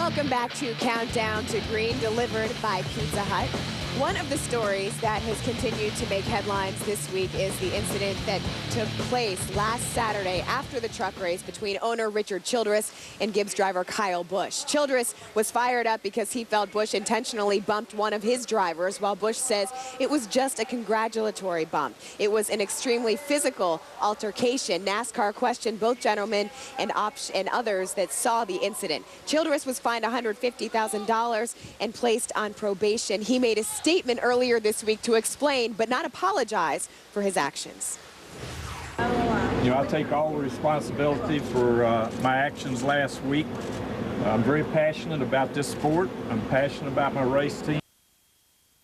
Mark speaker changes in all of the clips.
Speaker 1: Welcome back to Countdown to Green, delivered by Pizza Hut. One of the stories that has continued to make headlines this week is the incident that took place last Saturday after the truck race between owner Richard Childress and Gibbs driver Kyle Busch. Childress was fired up because he felt Busch intentionally bumped one of his drivers, while Busch says it was just a congratulatory bump. It was an extremely physical altercation. NASCAR questioned both gentlemen and others that saw the incident. Childress was fined $150,000 and placed on probation. He made a statement earlier this week to explain but not apologize for his actions.
Speaker 2: You know, I take all the responsibility for my actions last week. I'm very passionate about this sport. I'm passionate about my race team.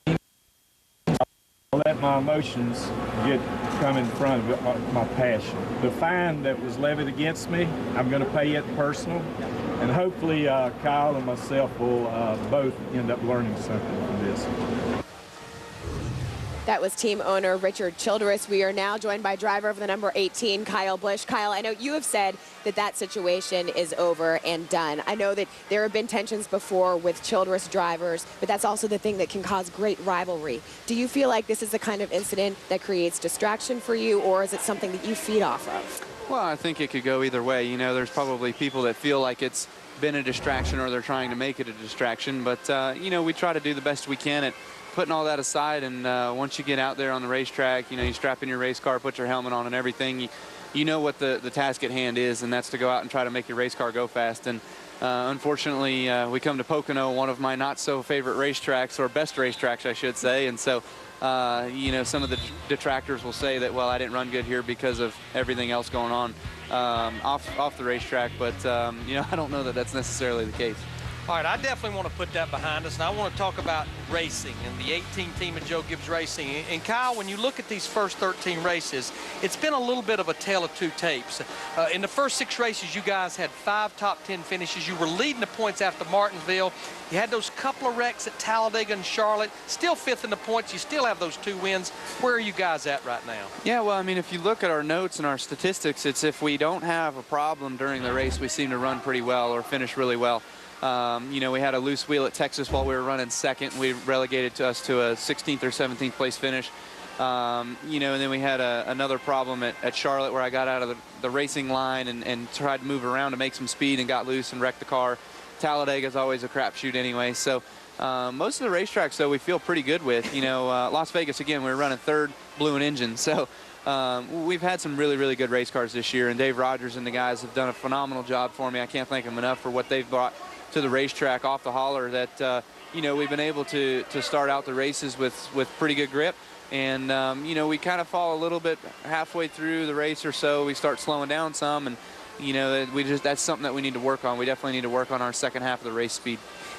Speaker 2: I let my emotions come in front of my passion. The fine that was levied against me, I'm going to pay it personal, and hopefully Kyle and myself will both end up learning something from this.
Speaker 1: That was team owner Richard Childress. We are now joined by driver of the number 18, Kyle Busch. Kyle, I know you have said that that situation is over and done. I know that there have been tensions before with Childress drivers, but that's also the thing that can cause great rivalry. Do you feel like this is the kind of incident that creates distraction for you, or is it something that you feed off of?
Speaker 3: Well, I think it could go either way. You know, there's probably people that feel like it's been a distraction or they're trying to make it a distraction, but, you know, we try to do the best we can at putting all that aside, and once you get out there on the racetrack, you know, you strap in your race car, put your helmet on and everything, you know what the task at hand is, and that's to go out and try to make your race car go fast. And unfortunately, we come to Pocono, one of my not so favorite racetracks, or best racetracks, I should say, and so you know, some of the detractors will say that, well, I didn't run good here because of everything else going on off the racetrack, but you know, I don't know that that's necessarily the case.
Speaker 4: All right, I definitely want to put that behind us, and I want to talk about racing and the 18 team of Joe Gibbs Racing. And Kyle, when you look at these first 13 races, it's been a little bit of a tale of two tapes. In the first 6 races, you guys had 5 top 10 finishes. You were leading the points after Martinsville. You had those couple of wrecks at Talladega and Charlotte. Still 5th in the points. You still have those 2 wins. Where are you guys at right now? Yeah,
Speaker 3: well, I mean, if you look at our notes and our statistics, it's if we don't have a problem during the race, we seem to run pretty well or finish really well. You know, we had a loose wheel at Texas while we were running second. We relegated us to a 16th or 17th place finish. You know, and then we had another problem at Charlotte where I got out of the racing line and tried to move around to make some speed and got loose and wrecked the car. Talladega is always a crapshoot anyway. So most of the racetracks, though, we feel pretty good with. You know, Las Vegas, again, we were running 3rd, blew an engine. So we've had some really, really good race cars this year, and Dave Rogers and the guys have done a phenomenal job for me. I can't thank them enough for what they've brought to the racetrack off the hauler, that you know, we've been able to start out the races with pretty good grip, and you know, we kind of fall a little bit halfway through the race or so, we start slowing down some, and you know, that's something that we need to work on. We definitely need to work on our second half of the race speed.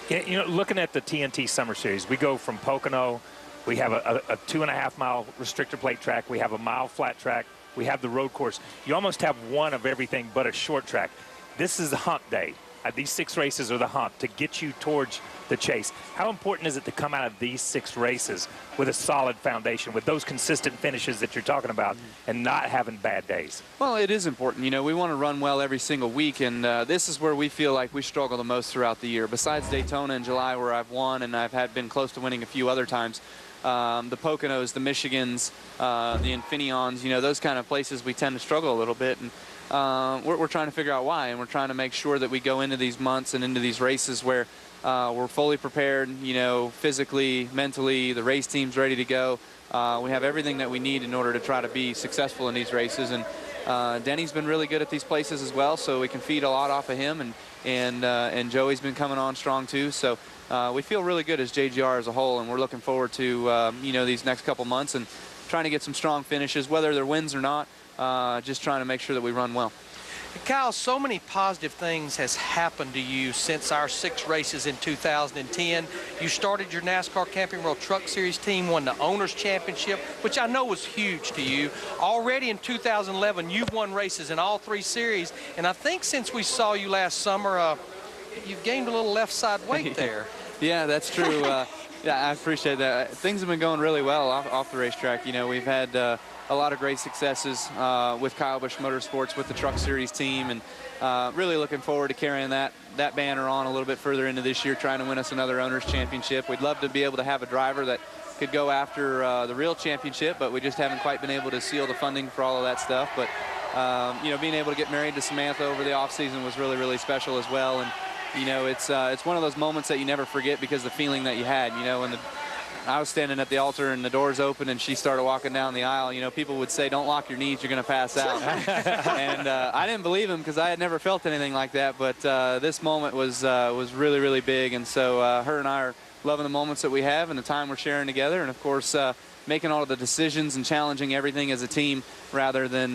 Speaker 5: Yeah, you know, looking at the TNT Summer Series, we go from Pocono, we have a 2.5-mile restrictor plate track, we have a mile flat track, we have the road course. You almost have one of everything but a short track. This is the hump day. These 6 races are the hump to get you towards the chase. How important is it to come out of these 6 races with a solid foundation, with those consistent finishes that you're talking about, and not having bad days?
Speaker 3: Well, it is important. You know, we want to run well every single week, and this is where we feel like we struggle the most throughout the year. Besides Daytona in July, where I've won and I've been close to winning a few other times, the Poconos, the Michigans, the Infineons, you know, those kind of places we tend to struggle a little bit. And we're trying to figure out why, and we're trying to make sure that we go into these months and into these races where we're fully prepared, you know, physically, mentally, the race team's ready to go. We have everything that we need in order to try to be successful in these races, and Denny's been really good at these places as well, so we can feed a lot off of him, and Joey's been coming on strong too, so we feel really good as JGR as a whole, and we're looking forward to you know, these next couple months and trying to get some strong finishes, whether they're wins or not. Just trying to make sure that we run well.
Speaker 4: Kyle, so many positive things has happened to you since our 6 races in 2010. You started your NASCAR Camping World Truck Series team, won the Owners Championship, which I know was huge to you. Already in 2011, you've won races in all 3 series, and I think since we saw you last summer, you've gained a little left side weight there.
Speaker 3: Yeah, that's true. Yeah, I appreciate that. Things have been going really well off the racetrack. You know, we've had a lot of great successes with Kyle Busch Motorsports, with the Truck Series team, and really looking forward to carrying that banner on a little bit further into this year, trying to win us another Owners Championship. We'd love to be able to have a driver that could go after the real championship, but we just haven't quite been able to seal the funding for all of that stuff. But, you know, being able to get married to Samantha over the offseason was really, really special as well. And, you know, it's one of those moments that you never forget because the feeling that you had, you know, when I was standing at the altar and the doors opened and she started walking down the aisle, you know, people would say, don't lock your knees, you're going to pass out. And I didn't believe him because I had never felt anything like that. But this moment was really, really big. And so her and I are loving the moments that we have and the time we're sharing together. And, of course, making all of the decisions and challenging everything as a team rather than,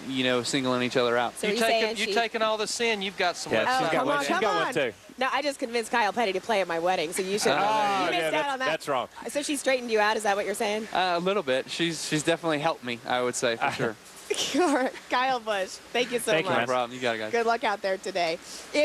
Speaker 3: you know, singling each other out.
Speaker 1: So
Speaker 4: you
Speaker 1: you're
Speaker 4: taking all this in, you've got some.
Speaker 5: Yeah,
Speaker 1: Oh,
Speaker 5: she's got one too.
Speaker 1: No, I just convinced Kyle Petty to play at my wedding, so you should.
Speaker 5: Oh,
Speaker 1: you missed
Speaker 5: yeah,
Speaker 1: out on that.
Speaker 5: that's wrong.
Speaker 1: So she straightened you out. Is that what you're saying?
Speaker 3: A little bit. She's definitely helped me, I would say, for sure.
Speaker 1: All right, Kyle Busch, thank you so
Speaker 5: Thank you,
Speaker 1: much.
Speaker 5: man.
Speaker 3: No problem. You got it, guys.
Speaker 1: Good luck out there today.